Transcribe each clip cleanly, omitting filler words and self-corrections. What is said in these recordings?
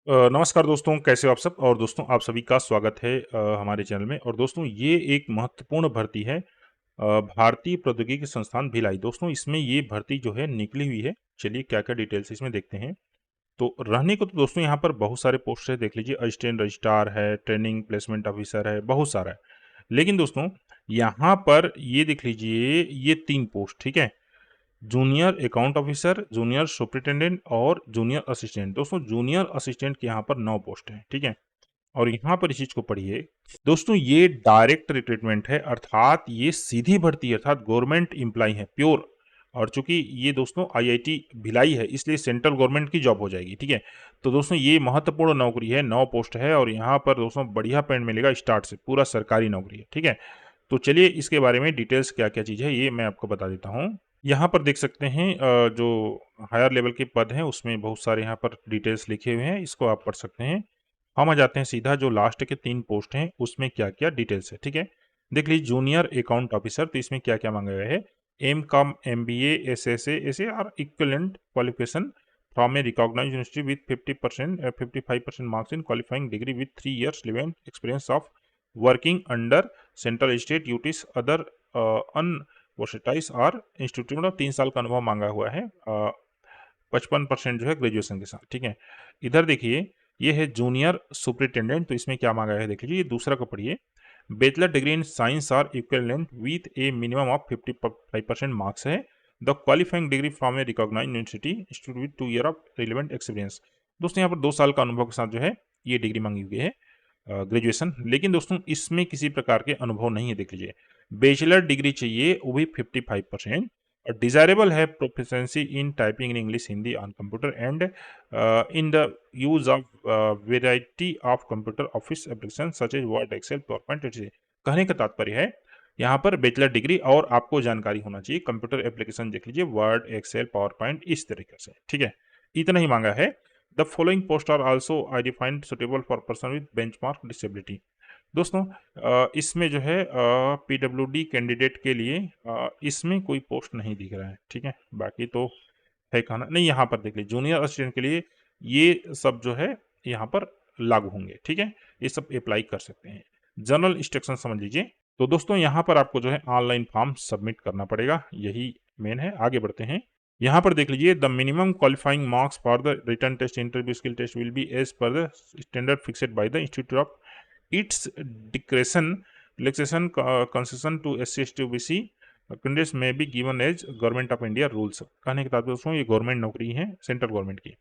नमस्कार दोस्तों, कैसे हो आप सब? और दोस्तों आप सभी का स्वागत है हमारे चैनल में। और दोस्तों ये एक महत्वपूर्ण भर्ती है, भारतीय प्रौद्योगिकी संस्थान भिलाई। दोस्तों इसमें ये भर्ती जो है निकली हुई है। चलिए क्या-क्या डिटेल्स इसमें देखते हैं। तो रहने को तो दोस्तों यहाँ पर बहुत सारे पोस्ट है, देख लीजिए असिस्टेंट रजिस्ट्रार है, ट्रेनिंग प्लेसमेंट ऑफिसर है, बहुत सारा है। लेकिन दोस्तों यहाँ पर ये देख लीजिए, ये 3 पोस्ट, ठीक है? Junior account officer, junior superintendent और जूनियर असिस्टेंट। दोस्तों जूनियर असिस्टेंट के यहाँ पर 9 पोस्ट हैं, ठीक है? और यहाँ पर इस चीज को पढ़िए। दोस्तों ये डायरेक्ट रिक्रूटमेंट है, अर्थात ये सीधी भर्ती है, अर्थात गवर्नमेंट एम्प्लॉय है प्योर। और चूंकि ये दोस्तों आईआईटी भिलाई है, इसलिए सेंट्रल गवर्नमेंट की जॉब हो जाएगी, ठीक है? तो दोस्तों ये महत्वपूर्ण नौकरी है, 9 पोस्ट है और यहाँ पर दोस्तों बढ़िया पेमेंट मिलेगा स्टार्ट से, पूरा सरकारी नौकरी है, ठीक है? तो चलिए इसके बारे में डिटेल्स क्या क्या चीज़ है ये मैं आपको बता देता हूँ। यहाँ पर देख सकते हैं जो हायर लेवल के पद हैं उसमें बहुत सारे यहाँ पर डिटेल्स लिखे हुए हैं, इसको आप पढ़ सकते हैं। हम आ जाते हैं सीधा जो लास्ट के 3 पोस्ट हैं उसमें क्या-क्या डिटेल्स है, ठीक है? देख लीजिए जूनियर अकाउंट ऑफिसर, तो इसमें क्या-क्या माँगा गया है? एम.कॉम, एमबीए, एसएसए, ऐसे और equivalent qualification from a recognized university with 50% 55% marks in qualifying degree with 3 years relevant experience of working under central state UTs other universities or institute, मतलब 3 साल का अनुभव माँगा हुआ है। 55% जो है ग्रेजुएशन के साथ, ठीक है? इधर देखिए ये है जूनियर सुपरिटेंडेंट, तो इसमें क्या मांगा है देख लीजिए, ये दूसरा को पढ़िए। Bachelor degree in science or equivalent with a minimum of 55% marks है। The qualifying degree from a recognized university institute with 2 year of relevant experience. दोस्तों यहाँ पर 2 साल का अनुभव के साथ जो है ये डिग्री मांगी हुई है, ग्रेजुएशन। लेकिन दोस्तों इसमें किसी प्रकार के अनुभव नहीं है, देख लीजिए। बैचलर डिग्री चाहिए, वो भी 55%। और डिजायरेबल है proficiency in typing in English, Hindi on computer and in the use of variety of computer office application such as Word, Excel, PowerPoint etc। कहने का तात्पर्य है यहाँ पर बैचलर डिग्री और आपको जानकारी होना चाहिए कंप्यूटर एप्लीकेशन, देख लीजिए वर्ड, एक्सेल, पावरपॉइंट, इस तरीके से, ठीक है? इतना ही मांगा है। The following post are also आई डिफाइंड suitable for person with benchmark disability. दोस्तों इसमें जो है पीडब्ल्यूडी कैंडिडेट के लिए इसमें कोई पोस्ट नहीं दिख रहा है, ठीक है? बाकी तो है कहना नहीं। यहाँ पर देख लीजिए जूनियर असिस्टेंट के लिए ये सब जो है यहाँ पर लागू होंगे, ठीक है? ये सब अप्लाई कर सकते हैं। जनरल इंस्ट्रक्शन समझ लीजिए। तो दोस्तों यहाँ पर आपको जो है ऑनलाइन फॉर्म सबमिट करना पड़ेगा, यही मेन है। आगे बढ़ते हैं। यहाँ पर देख लीजिए the minimum qualifying marks for the written test, interview, skill test will be as per the standard fixed by the institute of its discretion relaxation concession to S C S T OBC candidates may be given as Government of India rules. कहने के तात्पर्य दोस्तों ये government नौकरी है, central government की।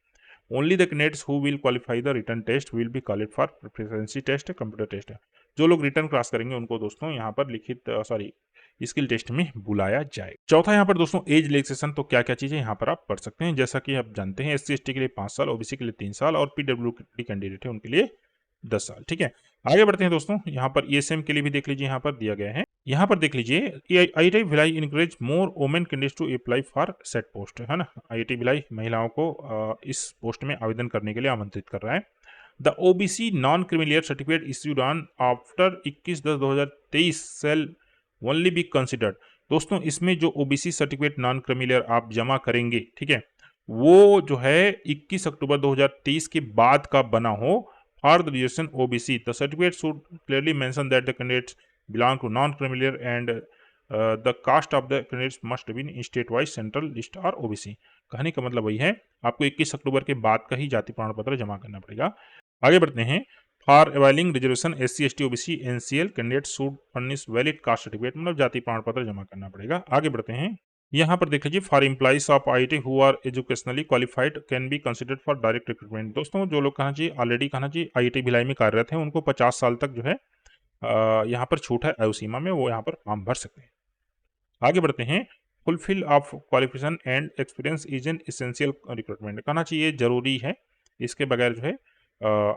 Only the candidates who will qualify the written test will be called for प्रेफरेंसी test, computer test. जो लोग रिटर्न क्रॉस करेंगे उनको दोस्तों यहाँ पर लिखित सॉरी स्किल टेस्ट में बुलाया जाए। चौथा यहाँ पर दोस्तों एज रिलैक्सेशन, तो क्या क्या चीजें यहाँ पर आप पढ़ सकते हैं। जैसा कि आप जानते हैं एससी एसटी के लिए 5 साल, ओबीसी के लिए 3 साल और पीडब्ल्यूडी कैंडिडेट है उनके लिए 10 साल, ठीक है? आगे बढ़ते हैं दोस्तों। यहाँ पर ईएसएम के लिए भी देख लीजिए, यहाँ पर दिया गया है। यहाँ पर देख लीजिए IIT Bhilai encourage more women candidates to apply for set post, है ना? आईआईटी भिलाई महिलाओं को इस पोस्ट में आवेदन करने के लिए आमंत्रित कर रहा है। The OBC non creamy layer certificate issued on after 21/10/2023 shall only be considered. दोस्तों इसमें जो ओबीसी सर्टिफिकेट नॉन क्रिमिलियर आप जमा करेंगे, ठीक है, वो जो है 21 अक्टूबर 2023 के बाद का बना हो। For the reason OBC, the certificate should clearly mention that the candidates belong to non-familiar and the caste of the candidates must be in state-wise central list or OBC। कहने का मतलब वही है, आपको 21 अक्टूबर के बाद का ही जाति प्रमाण पत्र जमा करना पड़ेगा। आगे बढ़ते हैं। For availing reservation SC ST OBC NCL candidate should furnish valid caste certificate, मतलब जाति प्रमाण पत्र जमा करना पड़ेगा। आगे बढ़ते हैं। यहाँ पर देख लीजिए for employees of IIT who are educationally qualified can be considered for direct recruitment. दोस्तों जो लोग कहना चाहिए ऑलरेडी कहना चाहिए आईआईटी भिलाई में कार्यरत हैं, उनको 50 साल तक जो है यहाँ पर छूट है आयु सीमा में, वो यहाँ पर फॉर्म भर सकते हैं। आगे बढ़ते हैं। Fulfil of qualification and experience is an essential recruitment, कहना चाहिए जरूरी है, इसके बगैर जो है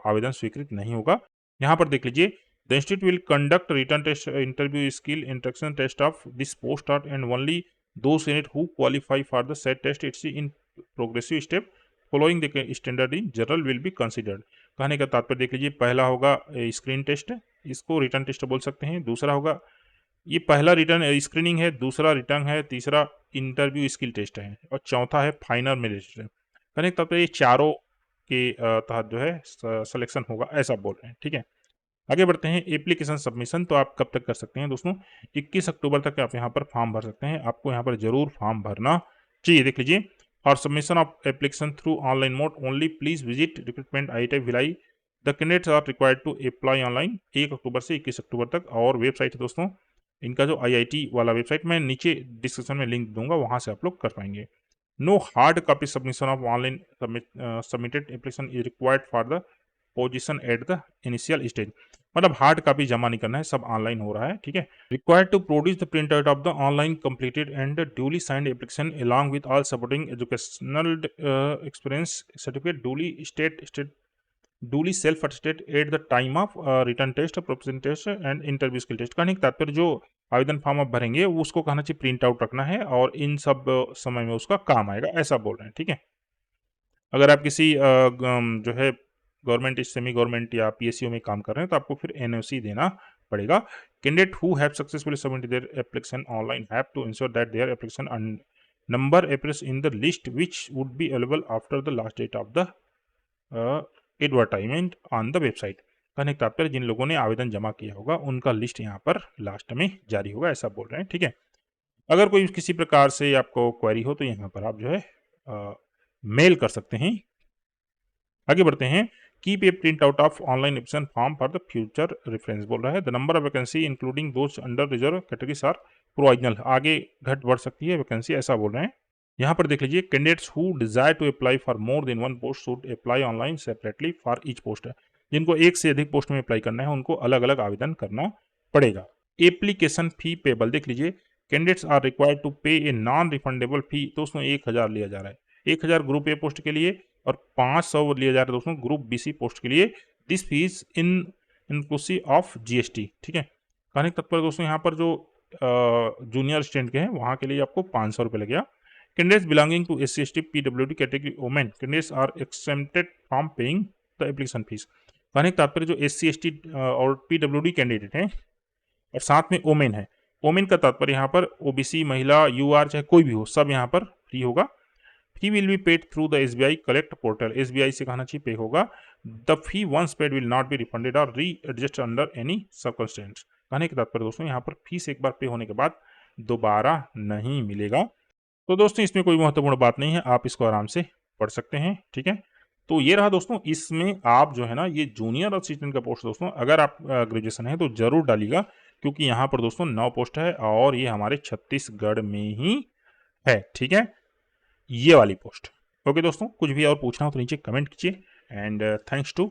आवेदन स्वीकृत नहीं होगा। यहाँ पर देख लीजिए the institute will conduct written test, interview, skill interaction test of this post are and only those in it who qualify for the set test it's in progressive step following the standard in general will be considered। कहने का तात्पर्य देख लीजिए, पहला होगा screen test, इसको written test बोल सकते हैं। दूसरा होगा, ये पहला रिटर्न स्क्रीनिंग है, दूसरा रिटर्न है, तीसरा इंटरव्यू स्किल टेस्ट है और चौथा है फाइनल मेरिट टेस्ट। कहने का तात्पर्य ये चारों के तहत जो है सिलेक्शन होगा, ऐसा बोल रहे हैं। ठीक है, आगे बढ़ते हैं। एप्लीकेशन सबमिशन तो आप कब तक कर सकते हैं दोस्तों? 21 अक्टूबर तक आप यहाँ पर फॉर्म भर सकते हैं। आपको यहाँ पर जरूर फॉर्म भरना चाहिए। देख लीजिए, for submission of application through online mode only please visit recruitment I Bhilai. The candidates are required to apply online 1 October से 21 अक्टूबर तक। और वेबसाइट है दोस्तों इनका जो IIT वाला वेबसाइट, मैं नीचे डिस्क्रिप्शन में लिंक दूंगा, वहां से आप लोग कर पाएंगे। No hard copy submission of online submitted application is required for the position at the initial stage. मतलब हार्ड कॉपी जमा नहीं करना है, सब ऑनलाइन हो रहा है। ठीक है, required to produce the print out of the online completed and duly signed application along with all supporting educational experience certificate duly self attested at the time of written test, profession test and interview skill test. कहने का तात्पर्य जो आवेदन form आप भरेंगे वो उसको कहना चाहिए प्रिंट आउट रखना है और इन सब समय में उसका काम आएगा, ऐसा बोल रहे हैं। ठीक है, अगर आप किसी जो है गवर्नमेंट, सेमी गवर्नमेंट या PSU में काम कर रहे हैं तो आपको फिर NOC देना पड़ेगा। Candidate who have successfully submitted their application online have to ensure that their application number appears in the list which would be available after the last date of the advertisement on the website. कहने का तात्पर्य जिन लोगों ने आवेदन जमा किया होगा उनका लिस्ट यहाँ पर लास्ट में जारी होगा, ऐसा बोल रहे हैं। ठीक है, अगर कोई किसी प्रकार से आपको क्वेरी हो तो यहाँ पर आप जो है मेल कर सकते हैं। आगे बढ़ते हैं। Keep a print out of online application form for the future reference बोल रहा है। The number of vacancy including those under reserve categories are provisional. आगे घट बढ़ सकती है वैकेंसी, ऐसा बोल रहे हैं। यहाँ पर देख लीजिए, candidates who desire to apply for more than one post should apply online separately for each post. जिनको एक से अधिक पोस्ट में अप्लाई करना है उनको अलग अलग आवेदन करना पड़ेगा। एप्लीकेशन फी पेबल देख लीजिए, कैंडिडेट्स आर रिक्वायर्ड टू पे ए नॉन रिफंडेबल फी। दोस्तों 1000 लिया जा रहा है, 1000 ग्रुप ए पोस्ट के लिए और 500 लिया जा रहा है दोस्तों ग्रुप BC पोस्ट के लिए। This fees inclusive of GST। ठीक है, कहने का तात्पर्य दोस्तों यहाँ पर जो जूनियर स्टूडेंट के हैं वहाँ के लिए आपको 500 रुपये लगेगा। Candidates belonging to SC, ST, PWD category women candidates are exempted from paying the application fees। कहने का तात्पर्य जो SC, ST और PWD कैंडिडेट हैं और साथ में ओमेन है, ओमेन का तात्पर्य यहाँ पर OBC, महिला, UR चाहे कोई भी हो, सब यहाँ पर फ्री होगा। Fee will be paid through the SBI collect portal. SBI से कहना चाहिए पे होगा। The fee once paid will not be refunded or री एडजस्ट अंडर एनी सर्कमस्टेंस। कहने का तात्पर्य दोस्तों यहाँ पर फीस एक बार पे होने के बाद दोबारा नहीं मिलेगा। तो दोस्तों इसमें कोई महत्वपूर्ण बात नहीं है, आप इसको आराम से पढ़ सकते हैं। ठीक है, तो ये रहा दोस्तों, इसमें आप जो है ना ये जूनियर असिस्टेंट का पोस्ट दोस्तों अगर आप ग्रेजुएशन है तो जरूर डालिएगा, क्योंकि यहाँ पर दोस्तों 9 पोस्ट है और ये हमारे छत्तीसगढ़ में ही है। ठीक है, ये वाली पोस्ट। ओके दोस्तों, कुछ भी और पूछना हो तो नीचे कमेंट कीजिए एंड थैंक्स टू